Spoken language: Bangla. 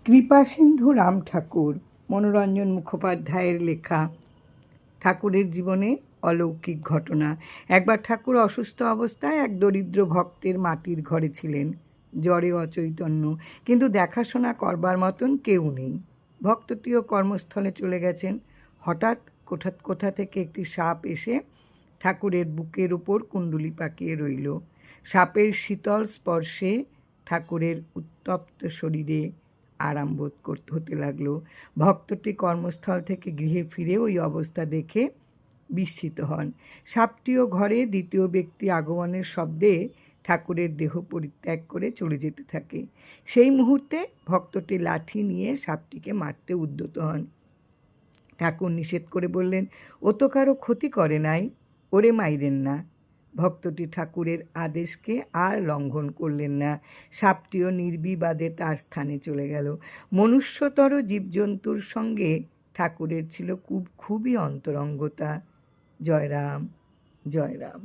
কৃপাসিন্ধু রাম ঠাকুর, মনোরঞ্জন মুখোপাধ্যায়ের লেখা। ঠাকুরের জীবনে অলৌকিক ঘটনা। একবার ঠাকুর অসুস্থ অবস্থায় এক দরিদ্র ভক্তের মাটির ঘরে ছিলেন, জ্বরে অচৈতন্য, কিন্তু দেখাশোনা করবার মতন কেউ নেই। ভক্তটিও কর্মস্থলে চলে গেছেন। হঠাৎ কোথা থেকে একটি সাপ এসে ঠাকুরের বুকের উপর কুণ্ডুলি পাকিয়ে রইল। সাপের শীতল স্পর্শে ঠাকুরের উত্তপ্ত শরীরে আরাম বোধ হতে লাগলো। ভক্তটি কর্মস্থল থেকে গৃহে ফিরে ওই অবস্থা দেখে বিস্মিত হন। সাপটিও ঘরে দ্বিতীয় ব্যক্তি আগমনের শব্দে ঠাকুরের দেহ পরিত্যাগ করে চলে যেতে থাকে। সেই মুহূর্তে ভক্তটি লাঠি নিয়ে সাপটিকে মারতে উদ্যত হন। ঠাকুর নিষেধ করে বললেন, ও তো কারো ক্ষতি করে নাই, ওরে মাইরেন না। ভক্তটি ঠাকুরের আদেশকে আর লঙ্ঘন করলেন না। সাপটিও নির্বিবাদে তার স্থানে চলে গেল। মনুষ্যতর জীবজন্তুর সঙ্গে ঠাকুরের ছিল খুবই অন্তরঙ্গতা। জয় রাম, জয় রাম।